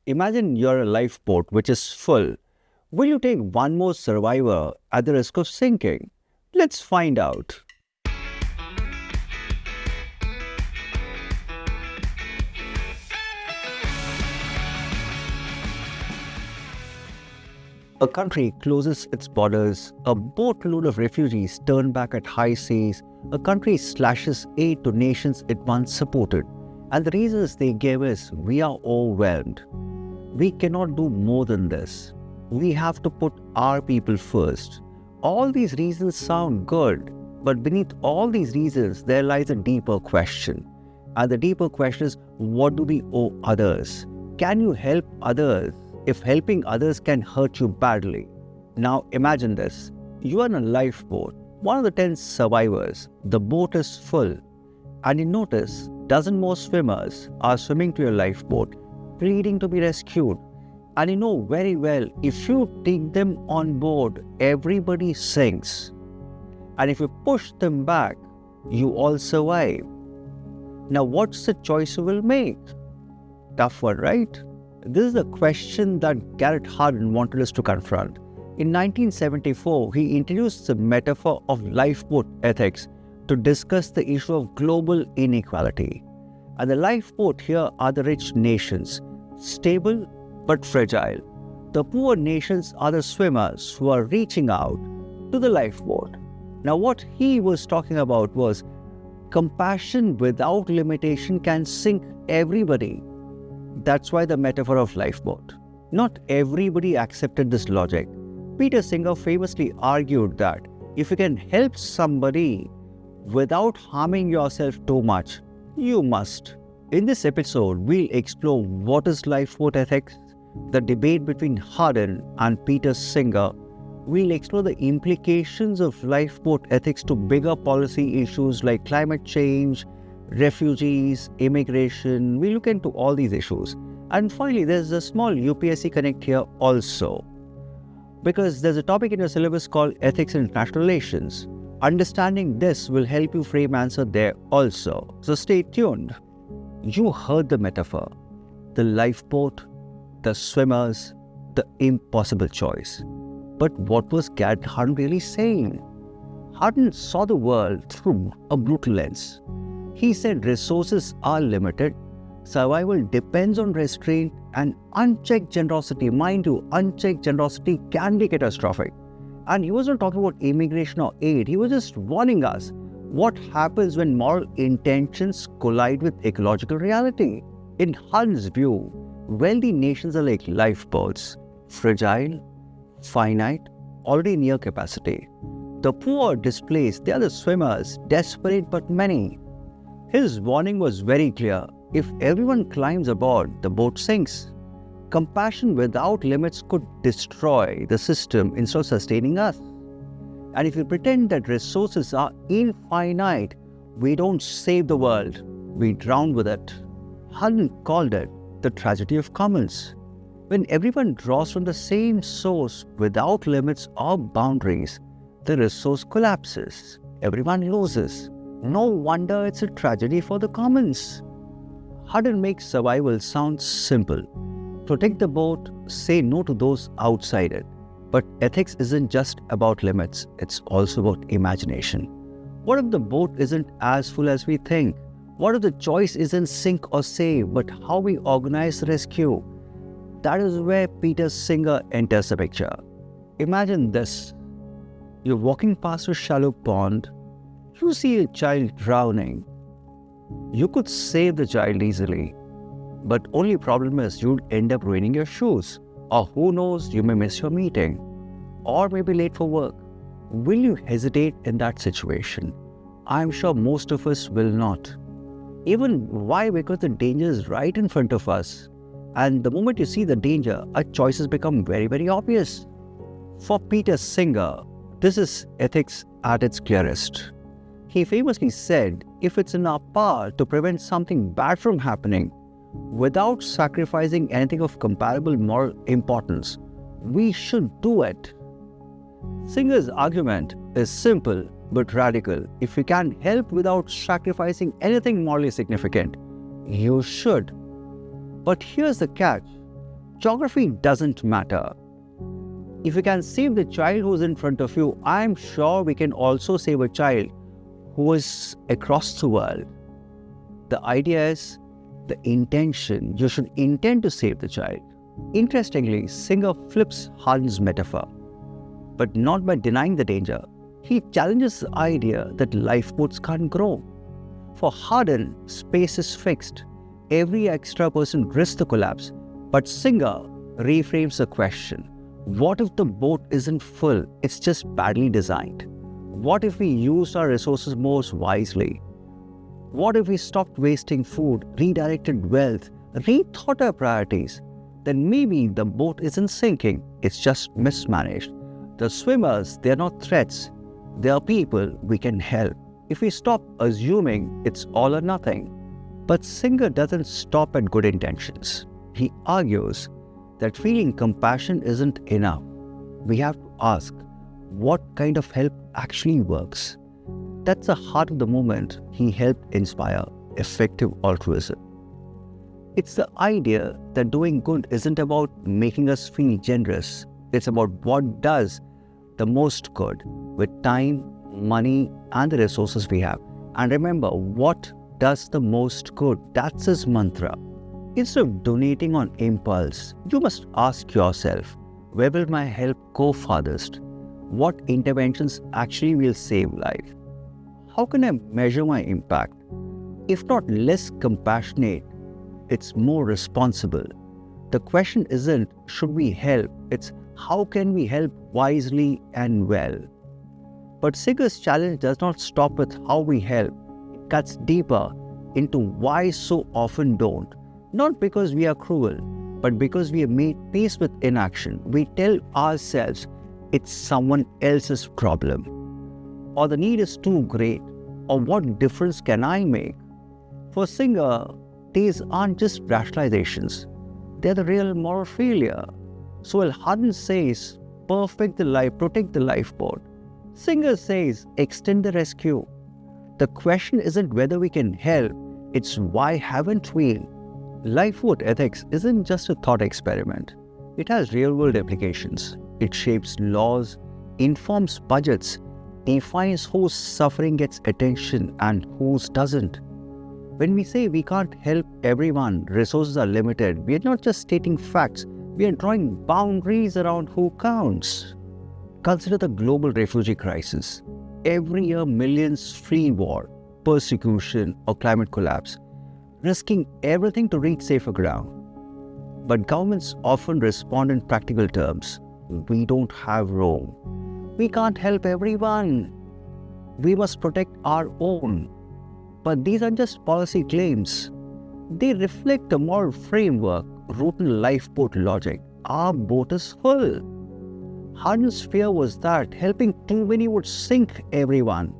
Imagine you're a lifeboat which is full. Will you take one more survivor at the risk of sinking? Let's find out. A country closes its borders, a boatload of refugees turn back at high seas, a country slashes aid to nations it once supported. And the reasons they gave is, we are overwhelmed. We cannot do more than this. We have to put our people first. All these reasons sound good, but beneath all these reasons, there lies a deeper question. And the deeper question is, what do we owe others? Can you help others if helping others can hurt you badly? Now imagine this. You are in a lifeboat, one of the 10 survivors. The boat is full. And you notice dozen more swimmers are swimming to your lifeboat, pleading to be rescued. And you know very well, if you take them on board, everybody sinks. And if you push them back, you all survive. Now what's the choice you will make? Tough one, right? This is the question that Garrett Hardin wanted us to confront. In 1974, he introduced the metaphor of lifeboat ethics to discuss the issue of global inequality. And the lifeboat here are the rich nations, stable but fragile. The poor nations are the swimmers who are reaching out to the lifeboat. Now what he was talking about was compassion without limitation can sink everybody. That's why the metaphor of lifeboat. Not everybody accepted this logic. Peter Singer famously argued that if you can help somebody without harming yourself too much, you must. In this episode, we'll explore what is lifeboat ethics, the debate between Hardin and Peter Singer. We'll explore the implications of lifeboat ethics to bigger policy issues like climate change, refugees, immigration. We look into all these issues. And finally, there's a small UPSC connect here also, because there's a topic in your syllabus called Ethics in International Relations. Understanding this will help you frame answer there also. So stay tuned. You heard the metaphor. The lifeboat, the swimmers, the impossible choice. But what was Garrett Hardin really saying? Hardin saw the world through a brutal lens. He said resources are limited, survival depends on restraint, and unchecked generosity, mind you, unchecked generosity can be catastrophic. And he wasn't talking about immigration or aid, he was just warning us what happens when moral intentions collide with ecological reality. In Hardin's view, wealthy nations are like lifeboats, fragile, finite, already near capacity. The poor displaced, they are the swimmers, desperate but many. His warning was very clear. If everyone climbs aboard, the boat sinks. Compassion without limits could destroy the system instead of sustaining us. And if we pretend that resources are infinite, we don't save the world, we drown with it. Hardin called it the tragedy of commons. When everyone draws from the same source without limits or boundaries, the resource collapses. Everyone loses. No wonder it's a tragedy for the commons. Hardin makes survival sound simple. Protect the boat, say no to those outside it. But ethics isn't just about limits, it's also about imagination. What if the boat isn't as full as we think? What if the choice isn't sink or save, but how we organize the rescue? That is where Peter Singer enters the picture. Imagine this. You're walking past a shallow pond. You see a child drowning. You could save the child easily, but only problem is you'd end up ruining your shoes, or who knows, you may miss your meeting, or may be late for work. Will you hesitate in that situation? I'm sure most of us will not. Even why? Because the danger is right in front of us, and the moment you see the danger, our choices become very, very obvious. For Peter Singer, this is ethics at its clearest. He famously said, if it's in our power to prevent something bad from happening, without sacrificing anything of comparable moral importance, we should do it. Singer's argument is simple but radical. If you can help without sacrificing anything morally significant, you should. But here's the catch. Geography doesn't matter. If you can save the child who's in front of you, I'm sure we can also save a child who is across the world. The idea is the intention. You should intend to save the child. Interestingly, Singer flips Hardin's metaphor, but not by denying the danger. He challenges the idea that lifeboats can't grow. For Hardin, space is fixed. Every extra person risks the collapse. But Singer reframes the question. What if the boat isn't full? It's just badly designed. What if we used our resources more wisely? What if we stopped wasting food, redirected wealth, rethought our priorities? Then maybe the boat isn't sinking, it's just mismanaged. The swimmers, they're not threats. They are people we can help. If we stop assuming it's all or nothing. But Singer doesn't stop at good intentions. He argues that feeling compassion isn't enough. We have to ask, what kind of help actually works? That's the heart of the movement he helped inspire, effective altruism. It's the idea that doing good isn't about making us feel generous. It's about what does the most good with time, money, and the resources we have. And remember, what does the most good? That's his mantra. Instead of donating on impulse, you must ask yourself, where will my help go farthest? What interventions actually will save life? How can I measure my impact? If not less compassionate, it's more responsible. The question isn't, should we help? It's, how can we help wisely and well? But Singer's challenge does not stop with how we help. It cuts deeper into why so often don't. Not because we are cruel, but because we have made peace with inaction. We tell ourselves it's someone else's problem, or the need is too great, or what difference can I make? For Singer, these aren't just rationalizations, they're the real moral failure. So while Hardin says, protect the lifeboat, Singer says, extend the rescue. The question isn't whether we can help, it's why haven't we? Lifeboat ethics isn't just a thought experiment. It has real-world applications. It shapes laws, informs budgets, defines whose suffering gets attention and whose doesn't. When we say we can't help everyone, resources are limited, we are not just stating facts, we are drawing boundaries around who counts. Consider the global refugee crisis. Every year, millions flee war, persecution, or climate collapse, risking everything to reach safer ground. But governments often respond in practical terms. We don't have room. We can't help everyone. We must protect our own. But these are just policy claims. They reflect a moral framework rooted in lifeboat logic. Our boat is full. Hardin's fear was that helping too many would sink everyone.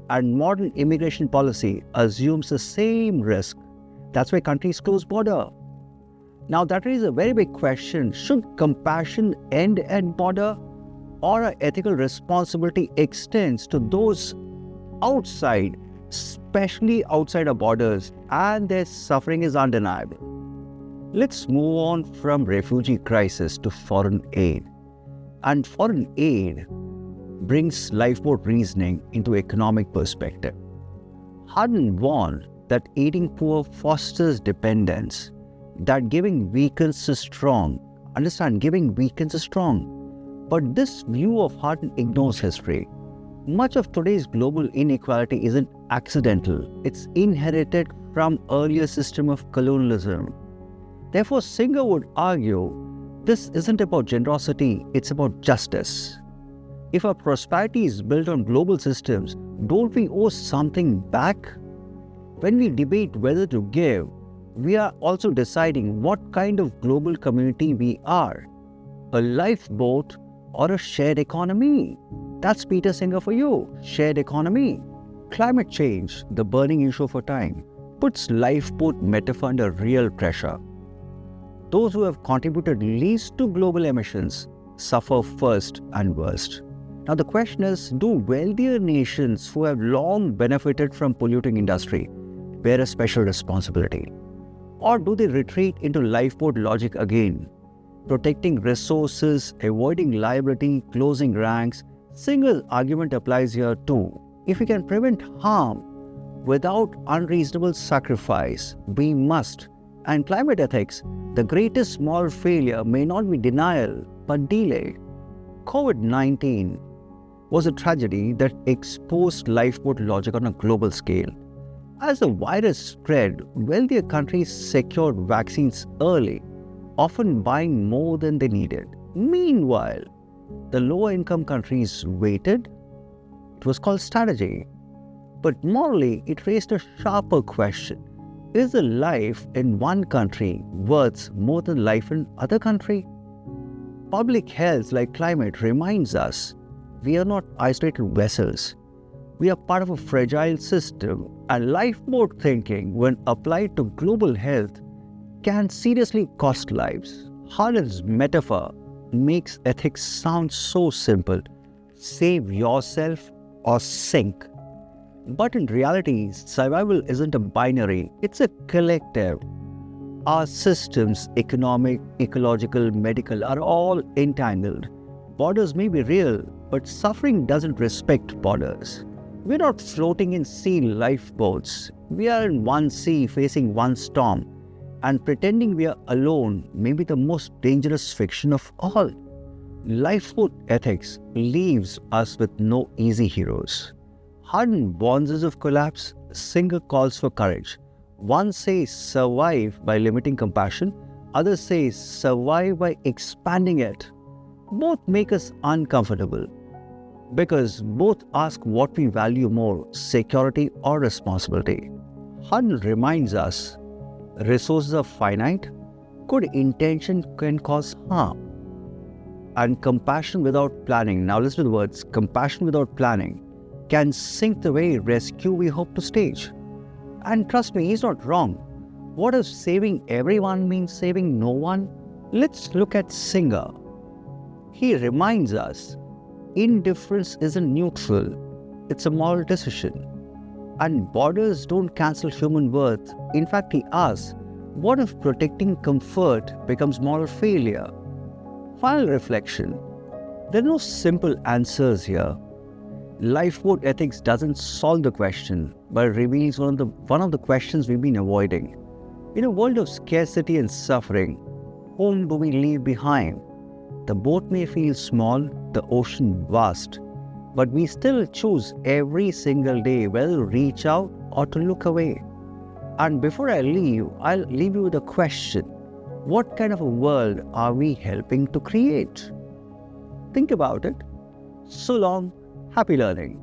And modern immigration policy assumes the same risk. That's why countries close border. Now that raises a very big question. Should compassion end at border, or our ethical responsibility extends to those outside, especially outside our borders, and their suffering is undeniable? Let's move on from refugee crisis to foreign aid. And foreign aid brings lifeboat reasoning into economic perspective. Hardin warned that aiding poor fosters dependence, that giving weakens the strong. Understand, giving weakens the strong. But this view of Hardin ignores history. Much of today's global inequality isn't accidental. It's inherited from earlier system of colonialism. Therefore, Singer would argue, this isn't about generosity, it's about justice. If our prosperity is built on global systems, don't we owe something back? When we debate whether to give, we are also deciding what kind of global community we are. A lifeboat or a shared economy? That's Peter Singer for you, shared economy. Climate change, the burning issue for time, puts lifeboat metaphor under real pressure. Those who have contributed least to global emissions suffer first and worst. Now the question is, do wealthier nations who have long benefited from polluting industry bear a special responsibility? Or do they retreat into lifeboat logic again, protecting resources, avoiding liability, closing ranks. Singer's argument applies here too. If we can prevent harm without unreasonable sacrifice, we must. And climate ethics, the greatest moral failure may not be denial, but delay. COVID-19 was a tragedy that exposed lifeboat logic on a global scale. As the virus spread, wealthier countries secured vaccines early, often buying more than they needed. Meanwhile, the lower-income countries waited. It was called strategy. But morally, it raised a sharper question. Is a life in one country worth more than life in other country? Public health, like climate, reminds us we are not isolated vessels. We are part of a fragile system, and lifeboat thinking, when applied to global health, can seriously cost lives. Hardin's metaphor makes ethics sound so simple: save yourself or sink. But in reality, survival isn't a binary, it's a collective. Our systems, economic, ecological, medical, are all entangled. Borders may be real, but suffering doesn't respect borders. We're not floating in sea lifeboats. We are in one sea facing one storm, and pretending we are alone may be the most dangerous fiction of all. Lifeboat ethics leaves us with no easy heroes. Hardin warns us of collapse, Singer calls for courage. One says survive by limiting compassion, others say survive by expanding it. Both make us uncomfortable because both ask what we value more, security or responsibility. Hardin reminds us resources are finite, good intention can cause harm, and compassion without planning, now listen to the words, compassion without planning, can sink the very rescue we hope to stage. And trust me, he's not wrong. What if saving everyone means saving no one? Let's look at Singer. He reminds us indifference isn't neutral, it's a moral decision. And borders don't cancel human worth. In fact, he asks, what if protecting comfort becomes moral failure? Final reflection. There are no simple answers here. Lifeboat ethics doesn't solve the question, but reveals one of the questions we've been avoiding. In a world of scarcity and suffering, whom do we leave behind? The boat may feel small, the ocean vast, but we still choose every single day whether to reach out or to look away. And before I leave, I'll leave you with a question. What kind of a world are we helping to create? Think about it. So long. Happy learning.